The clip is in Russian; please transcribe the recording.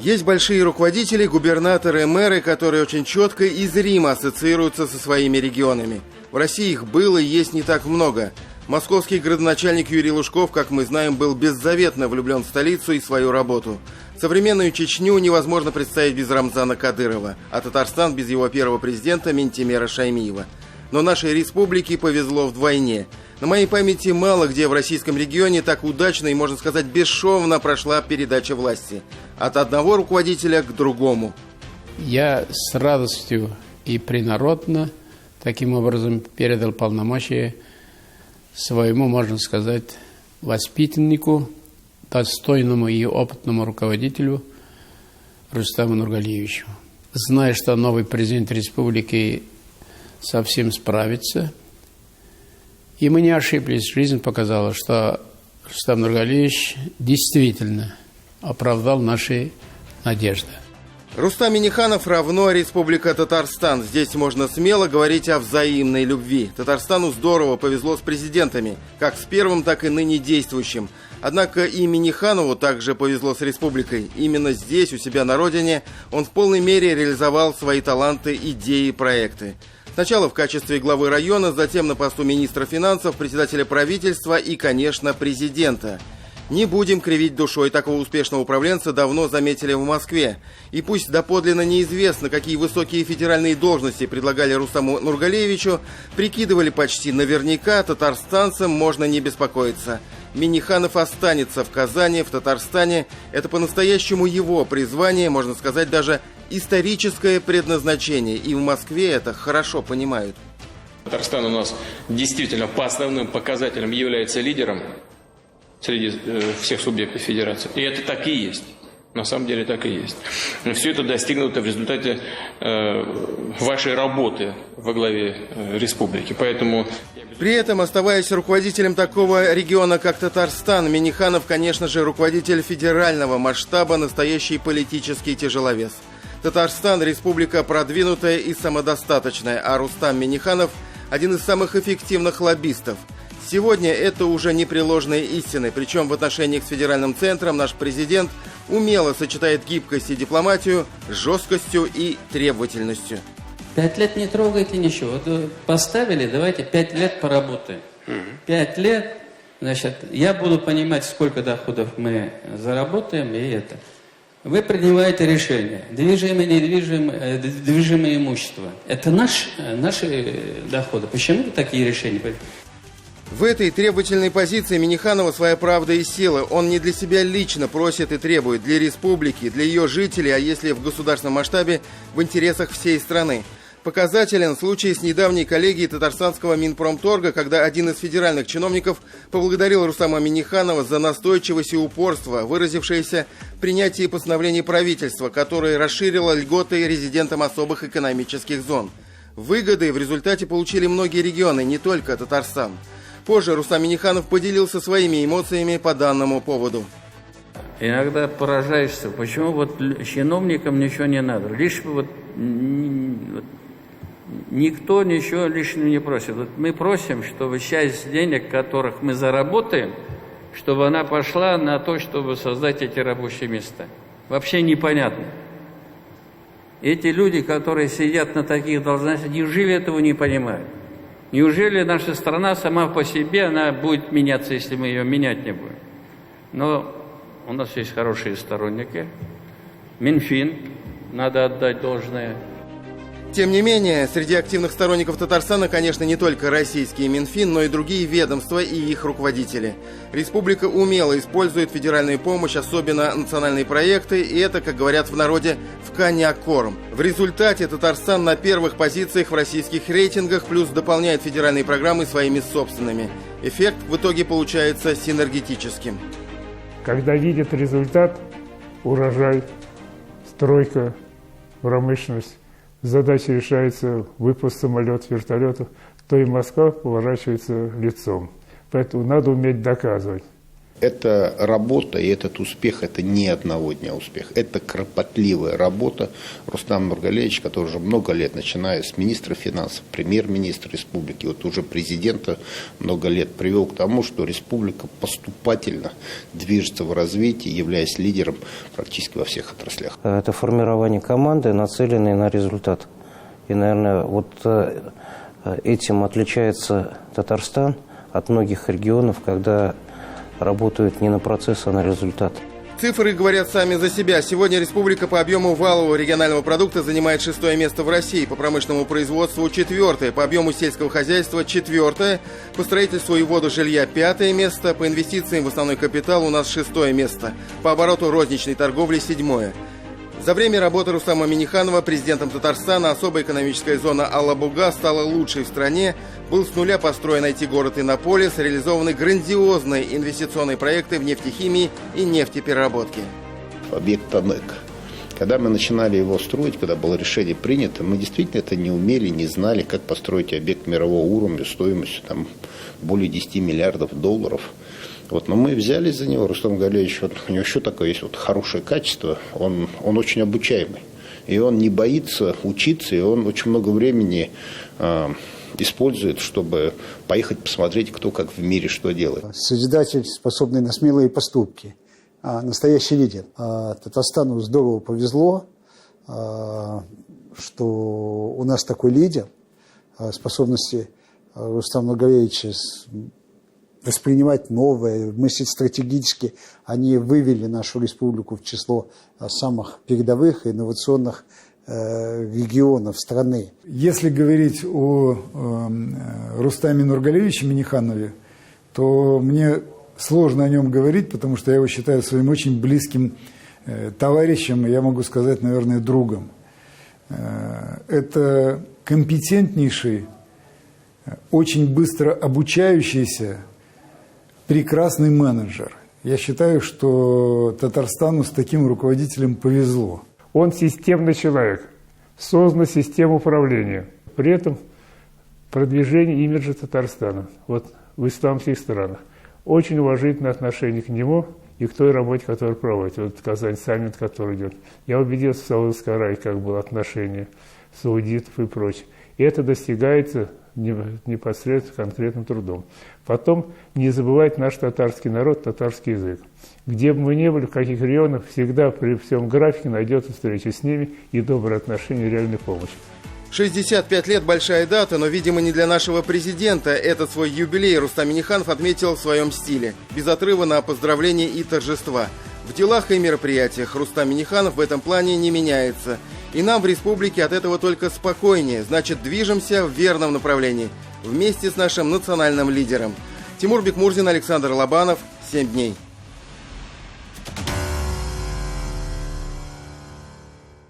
Есть большие руководители, губернаторы, мэры, которые очень четко и зримо ассоциируются со своими регионами. В России их было и есть не так много. Московский градоначальник Юрий Лужков, как мы знаем, был беззаветно влюблен в столицу и свою работу. Современную Чечню невозможно представить без Рамзана Кадырова, а Татарстан без его первого президента Минтимера Шаймиева. Но нашей республике повезло вдвойне. На моей памяти мало где в российском регионе так удачно и, можно сказать, бесшовно прошла передача власти. От одного руководителя к другому. Я с радостью и принародно таким образом передал полномочия своему, можно сказать, воспитаннику, достойному и опытному руководителю Рустаму Нургалиевичу. Зная, что новый президент республики совсем справится, и мы не ошиблись. Жизнь показала, что Рустам Нургалиевич действительно оправдал наши надежды. Рустам Минниханов равно Республика Татарстан. Здесь можно смело говорить о взаимной любви. Татарстану здорово повезло с президентами, как с первым, так и ныне действующим. Однако и Минниханову также повезло с республикой. Именно здесь, у себя на родине, он в полной мере реализовал свои таланты, идеи, проекты. Сначала в качестве главы района, затем на посту министра финансов, председателя правительства и, конечно, президента. Не будем кривить душой, такого успешного управленца давно заметили в Москве. И пусть доподлинно неизвестно, какие высокие федеральные должности предлагали Рустаму Нургалиевичу, прикидывали почти наверняка, татарстанцам можно не беспокоиться. Минниханов останется в Казани, в Татарстане. Это по-настоящему его призвание, можно сказать, даже историческое предназначение. И в Москве это хорошо понимают. Татарстан у нас действительно по основным показателям является лидером среди всех субъектов федерации. И это так и есть. На самом деле так и есть. Но все это достигнуто в результате вашей работы во главе республики. Поэтому... При этом, оставаясь руководителем такого региона, как Татарстан, Минниханов, конечно же, руководитель федерального масштаба, настоящий политический тяжеловес. Татарстан – республика продвинутая и самодостаточная, а Рустам Минниханов – один из самых эффективных лоббистов. Сегодня это уже непреложные истины, причем в отношениях с федеральным центром наш президент умело сочетает гибкость и дипломатию с жесткостью и требовательностью. 5 лет не трогайте ничего. Вот поставили, давайте 5 лет поработаем. 5 лет, значит, я буду понимать, сколько доходов мы заработаем, и это. Вы принимаете решение. Движимое, недвижимое, движимое имущество. Это наши доходы. Почему вы такие решения? В этой требовательной позиции Минниханова своя правда и сила. Он не для себя лично просит и требует, для республики, для ее жителей, а если в государственном масштабе, в интересах всей страны. Показателен случай с недавней коллегией татарстанского Минпромторга, когда один из федеральных чиновников поблагодарил Рустама Минниханова за настойчивость и упорство, выразившееся в принятии постановлений правительства, которое расширило льготы резидентам особых экономических зон. Выгоды в результате получили многие регионы, не только Татарстан. Позже Рустам Минниханов поделился своими эмоциями по данному поводу. Иногда поражаешься, почему вот чиновникам ничего не надо. Лишь вот никто ничего лишнего не просит. Вот мы просим, чтобы часть денег, которых мы заработаем, чтобы она пошла на то, чтобы создать эти рабочие места. Вообще непонятно. Эти люди, которые сидят на таких должностях, неужели этого не понимают? Неужели наша страна сама по себе, она будет меняться, если мы ее менять не будем? Но у нас есть хорошие сторонники. Минфин, надо отдать должное. Тем не менее, среди активных сторонников Татарстана, конечно, не только российский Минфин, но и другие ведомства и их руководители. Республика умело использует федеральную помощь, особенно национальные проекты, и это, как говорят в народе, в коня корм. В результате Татарстан на первых позициях в российских рейтингах, плюс дополняет федеральные программы своими собственными. Эффект в итоге получается синергетическим. Когда видят результат, урожай, стройка, промышленность, задача решается, выпуск самолетов, вертолетов, то и Москва поворачивается лицом. Поэтому надо уметь доказывать. Это работа, и этот успех, это не одного дня успех. Это кропотливая работа. Рустам Нургалиевич, который уже много лет, начиная с министра финансов, премьер-министра республики, вот уже президента много лет, привел к тому, что республика поступательно движется в развитии, являясь лидером практически во всех отраслях. Это формирование команды, нацеленной на результат. И, наверное, вот этим отличается Татарстан от многих регионов, когда работают не на процесс, а на результат. Цифры говорят сами за себя. Сегодня республика по объему валового регионального продукта занимает 6-е место в России, по промышленному производству 4-е, по объему сельского хозяйства 4-е, по строительству и вводу жилья 5-е место, по инвестициям в основной капитал у нас 6-е место, по обороту розничной торговли 7-е. За время работы Рустама Минниханова президентом Татарстана особая экономическая зона Алабуга стала лучшей в стране. Был с нуля построен IT-город Иннополис, реализованы грандиозные инвестиционные проекты в нефтехимии и нефтепереработке. Объект ТАНЭК. Когда мы начинали его строить, когда было решение принято, мы действительно это не умели, не знали, как построить объект мирового уровня стоимостью более 10 миллиардов долларов. Но мы взялись за него. Рустам Галеевич, у него еще такое есть хорошее качество, он очень обучаемый. И он не боится учиться, и он очень много времени использует, чтобы поехать посмотреть, кто как в мире что делает. Созидатель, способный на смелые поступки, настоящий лидер. Татарстану здорово повезло, что у нас такой лидер, способности Рустама Галеевича воспринимать новое, мыслить стратегически. Они вывели нашу республику в число самых передовых инновационных регионов страны. Если говорить о Рустаме Нургалиевиче Минниханове, то мне сложно о нем говорить, потому что я его считаю своим очень близким товарищем, и я могу сказать, наверное, другом. Это компетентнейший, очень быстро обучающийся, прекрасный менеджер. Я считаю, что Татарстану с таким руководителем повезло. Он системный человек, создан систему управления. При этом продвижение имиджа Татарстана в исламских странах. Очень уважительное отношение к нему и к той работе, которую проводит. Казань саммит, который идет. Я убедился в Саудовской Аравии, как было отношение саудитов и прочее. И это достигается непосредственно конкретным трудом. Потом не забывать наш татарский народ, татарский язык. Где бы мы ни были, в каких регионах, всегда при всем графике найдется встреча с ними и добрые отношения, реальной помощи. 65 лет – большая дата, но, видимо, не для нашего президента. Этот свой юбилей Рустам Минниханов отметил в своем стиле, без отрыва на поздравления и торжества. В делах и мероприятиях Рустам Минниханов в этом плане не меняется. И нам в республике от этого только спокойнее. Значит, движемся в верном направлении. Вместе с нашим национальным лидером. Тимур Бекмурзин, Александр Лобанов. 7 дней.